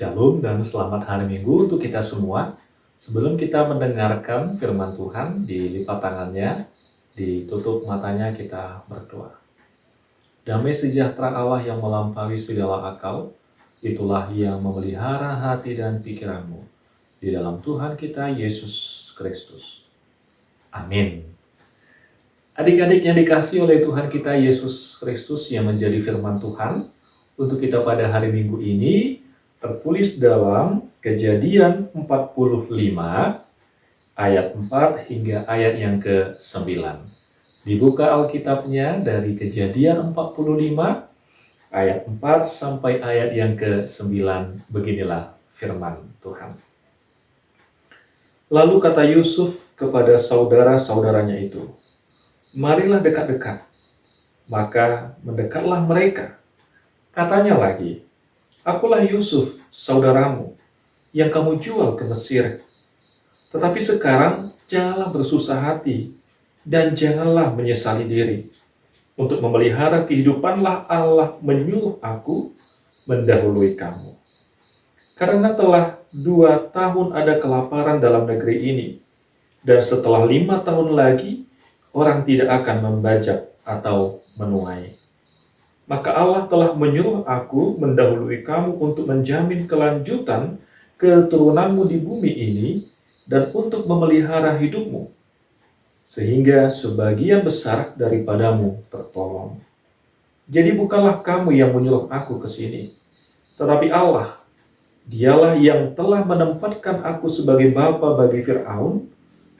Shalom dan selamat hari Minggu untuk kita semua. Sebelum kita mendengarkan firman Tuhan, dilipat tangannya, ditutup matanya, kita berdoa. Damai sejahtera Allah yang melampaui segala akal, itulah yang memelihara hati dan pikiranmu di dalam Tuhan kita Yesus Kristus. Amin. Adik-adik yang dikasihi oleh Tuhan kita Yesus Kristus yang menjadi firman Tuhan untuk kita pada hari Minggu ini, tertulis dalam Kejadian 45 ayat 4 hingga ayat yang ke-9. Dibuka Alkitabnya dari Kejadian 45 ayat 4 sampai ayat yang ke-9. Beginilah firman Tuhan. Lalu kata Yusuf kepada saudara-saudaranya itu, "Marilah dekat-dekat." Maka mendekatlah mereka. Katanya lagi, "Akulah Yusuf, saudaramu, yang kamu jual ke Mesir. Tetapi sekarang janganlah bersusah hati, dan janganlah menyesali diri. Untuk memelihara kehidupanlah Allah menyuruh aku mendahului kamu. Karena telah 2 tahun ada kelaparan dalam negeri ini, dan setelah 5 tahun lagi, orang tidak akan membajak atau menuai. Maka Allah telah menyuruh aku mendahului kamu untuk menjamin kelanjutan keturunanmu di bumi ini dan untuk memelihara hidupmu, sehingga sebagian besar daripadamu tertolong. Jadi bukanlah kamu yang menyuruh aku ke sini, tetapi Allah. Dialah yang telah menempatkan aku sebagai bapa bagi Fir'aun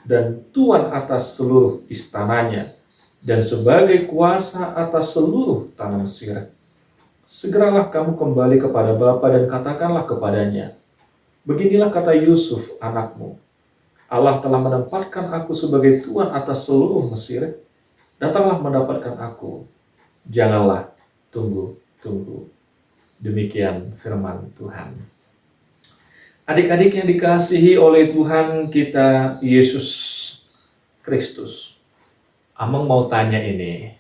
dan tuan atas seluruh istananya, dan sebagai kuasa atas seluruh tanah Mesir. Segeralah kamu kembali kepada bapa dan katakanlah kepadanya, beginilah kata Yusuf anakmu, Allah telah menempatkan aku sebagai tuan atas seluruh Mesir. Datanglah mendapatkan aku. Janganlah tunggu-tunggu." Demikian firman Tuhan. Adik-adik yang dikasihi oleh Tuhan kita Yesus Kristus, Amang mau tanya ini,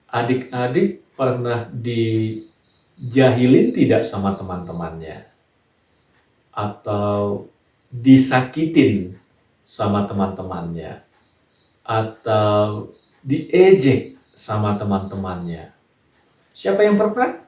adik-adik pernah dijahilin tidak sama teman-temannya? Atau disakitin sama teman-temannya? Atau diejek sama teman-temannya? Siapa yang pernah?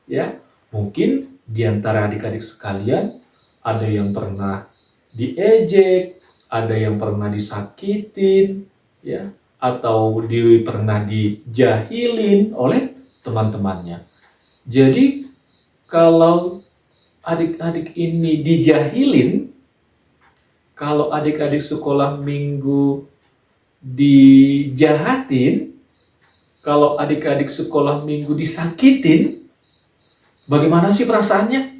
Ya, mungkin di antara adik-adik sekalian ada yang pernah diejek, ada yang pernah disakitin, ya, atau pernah dijahilin oleh teman-temannya. Jadi kalau adik-adik ini dijahilin, kalau adik-adik sekolah minggu dijahatin, kalau adik-adik sekolah minggu disakitin, bagaimana sih perasaannya?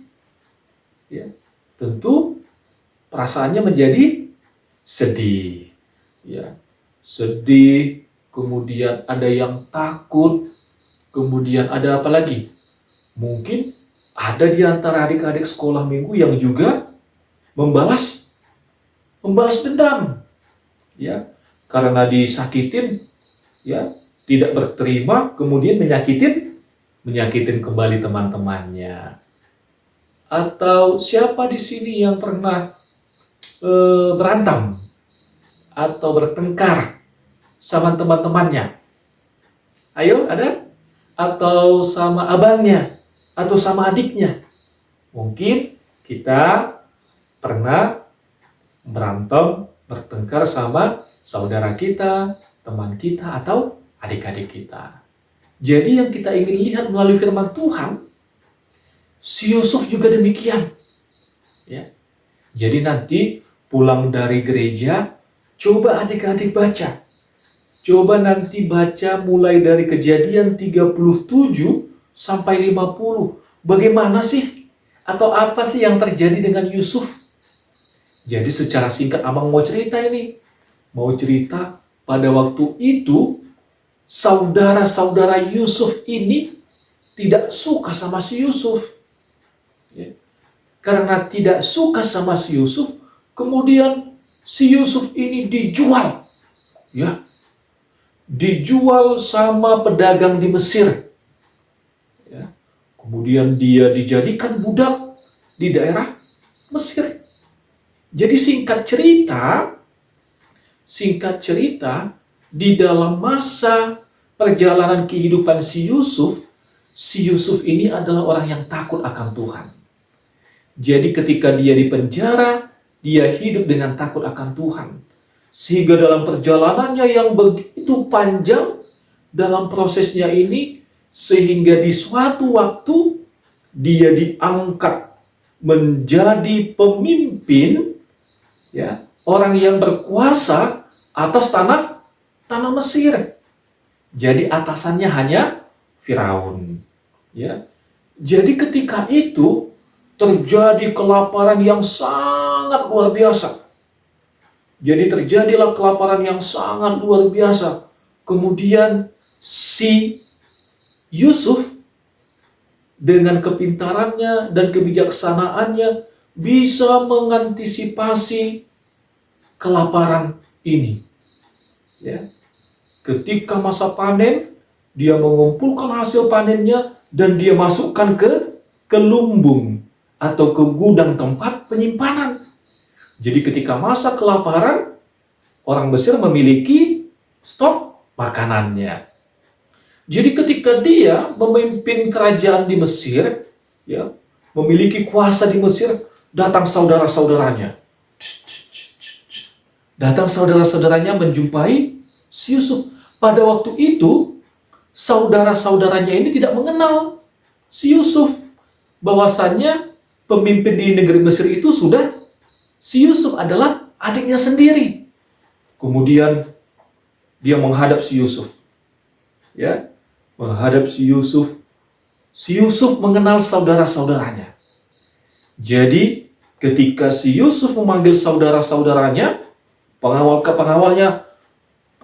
Ya, tentu perasaannya menjadi sedih, ya. Sedih, kemudian ada yang takut, kemudian ada apa lagi? Mungkin ada di antara adik-adik sekolah minggu yang juga membalas dendam, ya, karena disakitin, ya, tidak berterima, kemudian menyakitin kembali teman-temannya. Atau siapa di sini yang pernah berantem atau bertengkar sama teman-temannya? Ayo, ada? Atau sama abangnya, atau sama adiknya. Mungkin kita pernah berantem, bertengkar sama saudara kita, teman kita, atau adik-adik kita. Jadi yang kita ingin lihat melalui firman Tuhan, si Yusuf juga demikian. Ya. Jadi nanti pulang dari gereja, coba adik-adik baca. Coba nanti baca mulai dari Kejadian 37 sampai 50. Bagaimana sih? Atau apa sih yang terjadi dengan Yusuf? Jadi secara singkat Amang mau cerita ini. Mau cerita pada waktu itu, saudara-saudara Yusuf ini tidak suka sama si Yusuf. Ya. Karena tidak suka sama si Yusuf, kemudian si Yusuf ini dijual. Ya. Dijual sama pedagang di Mesir. Ya. Kemudian dia dijadikan budak di daerah Mesir. Jadi singkat cerita, di dalam masa perjalanan kehidupan si Yusuf ini adalah orang yang takut akan Tuhan. Jadi ketika dia di penjara, dia hidup dengan takut akan Tuhan. Sehingga dalam perjalanannya yang begitu panjang, dalam prosesnya ini, sehingga di suatu waktu, dia diangkat menjadi pemimpin, ya, orang yang berkuasa atas tanah Mesir. Jadi atasannya hanya Firaun. Ya. Jadi ketika itu terjadi kelaparan yang sangat luar biasa. Jadi terjadilah kelaparan yang sangat luar biasa. Kemudian si Yusuf dengan kepintarannya dan kebijaksanaannya bisa mengantisipasi kelaparan ini. Ya. Ketika masa panen, dia mengumpulkan hasil panennya dan dia masukkan ke lumbung atau ke gudang tempat penyimpanan. Jadi ketika masa kelaparan, orang Mesir memiliki stok makanannya. Jadi ketika dia memimpin kerajaan di Mesir, ya, memiliki kuasa di Mesir, datang saudara-saudaranya. Datang saudara-saudaranya menjumpai si Yusuf. Pada waktu itu, saudara-saudaranya ini tidak mengenal si Yusuf. Bahwasannya pemimpin di negeri Mesir itu sudah si Yusuf adalah adiknya sendiri. Kemudian dia menghadap si Yusuf. Ya, menghadap si Yusuf. Si Yusuf mengenal saudara-saudaranya. Jadi ketika si Yusuf memanggil saudara-saudaranya, pengawalnya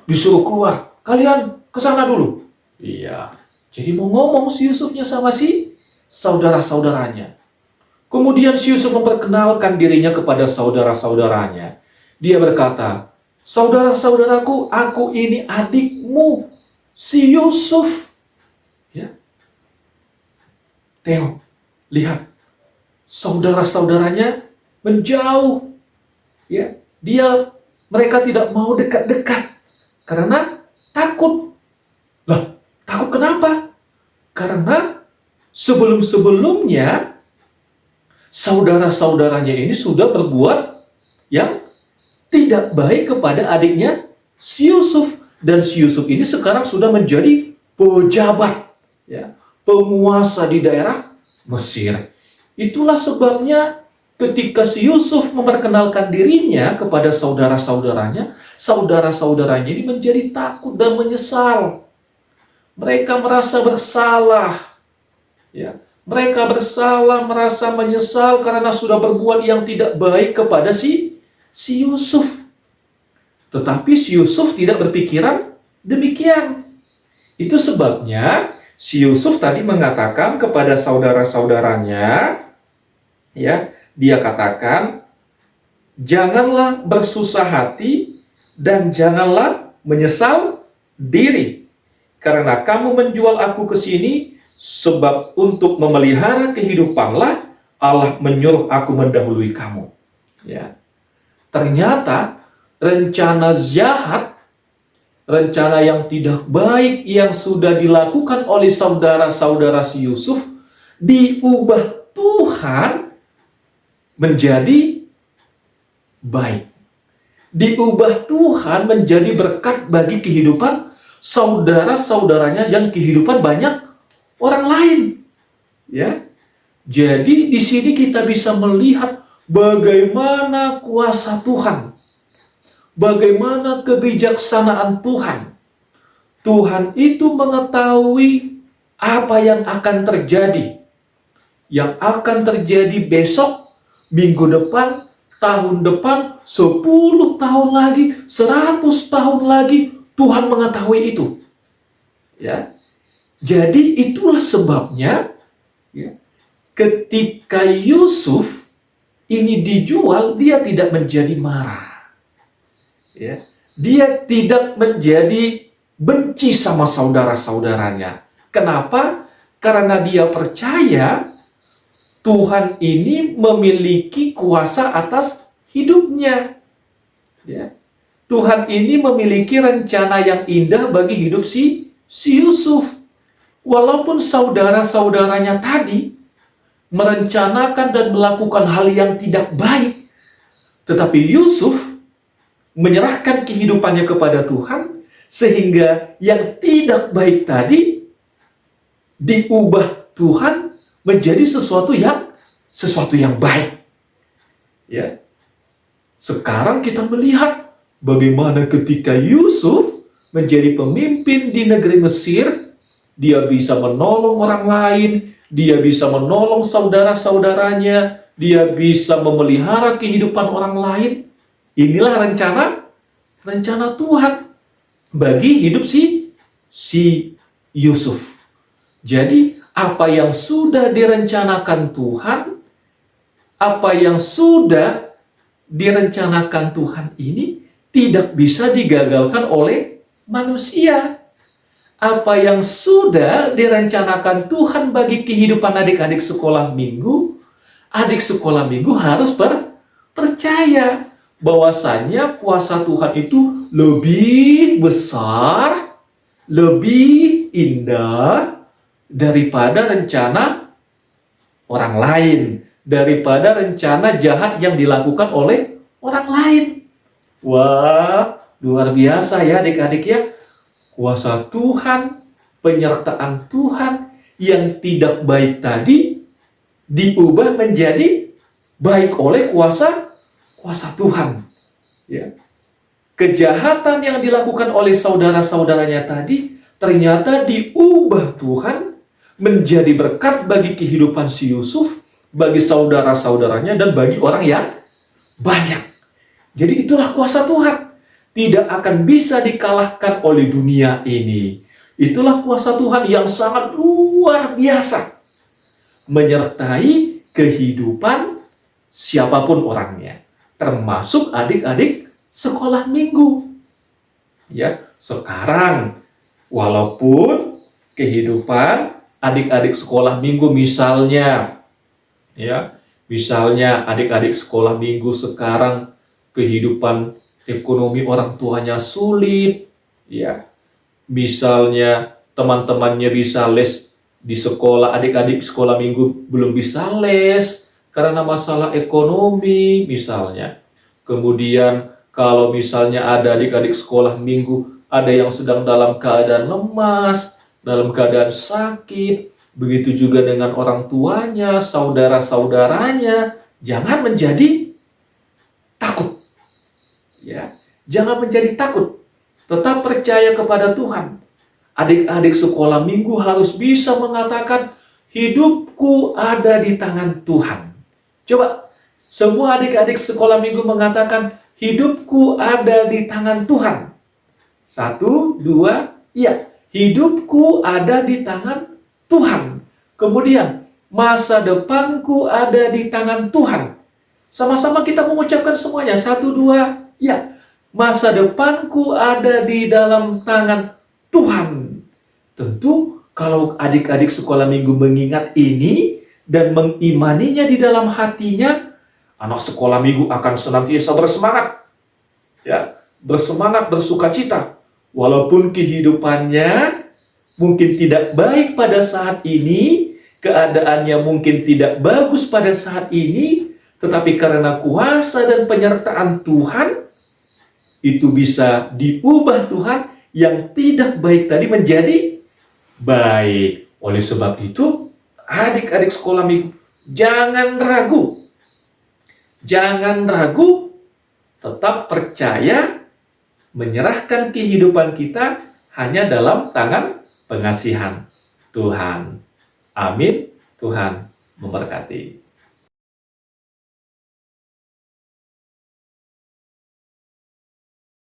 disuruh keluar. Kalian ke sana dulu. Iya. Jadi mau ngomong si Yusufnya sama si saudara-saudaranya. Kemudian si Yusuf memperkenalkan dirinya kepada saudara-saudaranya. Dia berkata, "Saudara-saudaraku, aku ini adikmu, si Yusuf." Ya. Tengok, lihat. Saudara-saudaranya menjauh. Ya, mereka tidak mau dekat-dekat karena takut. Lah, takut kenapa? Karena sebelum-sebelumnya saudara-saudaranya ini sudah berbuat yang tidak baik kepada adiknya si Yusuf. Dan si Yusuf ini sekarang sudah menjadi pejabat, ya, penguasa di daerah Mesir. Itulah sebabnya ketika si Yusuf memperkenalkan dirinya kepada saudara-saudaranya ini menjadi takut dan menyesal. Mereka merasa bersalah. Ya, mereka bersalah, merasa menyesal karena sudah berbuat yang tidak baik kepada si Yusuf. Tetapi si Yusuf tidak berpikiran demikian. Itu sebabnya si Yusuf tadi mengatakan kepada saudara-saudaranya, ya, dia katakan, "Janganlah bersusah hati dan janganlah menyesal diri, karena kamu menjual aku ke sini, sebab untuk memelihara kehidupanlah Allah menyuruh aku mendahului kamu." Ya. Ternyata rencana jahat, rencana yang tidak baik yang sudah dilakukan oleh saudara-saudara si Yusuf diubah Tuhan menjadi baik. Diubah Tuhan menjadi berkat bagi kehidupan saudara-saudaranya dan kehidupan banyak orang lain. Ya. Jadi di sini kita bisa melihat bagaimana kuasa Tuhan. Bagaimana kebijaksanaan Tuhan. Tuhan itu mengetahui apa yang akan terjadi. Yang akan terjadi besok, minggu depan, tahun depan, 10 tahun lagi, 100 tahun lagi, Tuhan mengetahui itu. Ya. Jadi itulah sebabnya, ya, ketika Yusuf ini dijual, dia tidak menjadi marah. Ya. Dia tidak menjadi benci sama saudara-saudaranya. Kenapa? Karena dia percaya Tuhan ini memiliki kuasa atas hidupnya. Ya. Tuhan ini memiliki rencana yang indah bagi hidup si Yusuf. Walaupun saudara-saudaranya tadi merencanakan dan melakukan hal yang tidak baik, tetapi Yusuf menyerahkan kehidupannya kepada Tuhan, sehingga yang tidak baik tadi diubah Tuhan menjadi sesuatu yang baik. Ya. Sekarang kita melihat bagaimana ketika Yusuf menjadi pemimpin di negeri Mesir, dia bisa menolong orang lain, dia bisa menolong saudara-saudaranya, dia bisa memelihara kehidupan orang lain. Inilah rencana Tuhan bagi hidup si Yusuf. Jadi, apa yang sudah direncanakan Tuhan, apa yang sudah direncanakan Tuhan ini tidak bisa digagalkan oleh manusia. Apa yang sudah direncanakan Tuhan bagi kehidupan adik-adik sekolah minggu, adik sekolah minggu harus percaya bahwasanya kuasa Tuhan itu lebih besar, lebih indah daripada rencana orang lain, daripada rencana jahat yang dilakukan oleh orang lain. Wah, luar biasa ya adik-adik ya. Kuasa Tuhan, penyertaan Tuhan yang tidak baik tadi diubah menjadi baik oleh kuasa Tuhan. Ya. Kejahatan yang dilakukan oleh saudara-saudaranya tadi ternyata diubah Tuhan menjadi berkat bagi kehidupan si Yusuf, bagi saudara-saudaranya, dan bagi orang yang banyak. Jadi itulah kuasa Tuhan. Tidak akan bisa dikalahkan oleh dunia ini. Itulah kuasa Tuhan yang sangat luar biasa, menyertai kehidupan siapapun orangnya, termasuk adik-adik sekolah minggu. Ya, sekarang walaupun kehidupan adik-adik sekolah minggu misalnya adik-adik sekolah minggu sekarang kehidupan ekonomi orang tuanya sulit, ya. Misalnya teman-temannya bisa les di sekolah, adik-adik sekolah minggu belum bisa les karena masalah ekonomi misalnya. Kemudian kalau misalnya ada adik-adik sekolah minggu, ada yang sedang dalam keadaan lemas, dalam keadaan sakit, begitu juga dengan orang tuanya, saudara-saudaranya, jangan menjadi takut. Ya, jangan menjadi takut. Tetap percaya kepada Tuhan. Adik-adik sekolah minggu harus bisa mengatakan, hidupku ada di tangan Tuhan. Coba, semua adik-adik sekolah minggu mengatakan, hidupku ada di tangan Tuhan. 1, 2, ya. Hidupku ada di tangan Tuhan. Kemudian, masa depanku ada di tangan Tuhan. Sama-sama kita mengucapkan semuanya. 1, 2, ya. Masa depanku ada di dalam tangan Tuhan. Tentu, kalau adik-adik sekolah minggu mengingat ini dan mengimaninya di dalam hatinya, anak sekolah minggu akan senantiasa bersemangat. Ya, bersemangat, bersukacita. Walaupun kehidupannya mungkin tidak baik pada saat ini, keadaannya mungkin tidak bagus pada saat ini, tetapi karena kuasa dan penyertaan Tuhan, itu bisa diubah Tuhan yang tidak baik tadi menjadi baik. Oleh sebab itu, adik-adik sekolah minggu, jangan ragu. Jangan ragu, tetap percaya, menyerahkan kehidupan kita hanya dalam tangan pengasihan Tuhan. Amin. Tuhan memberkati.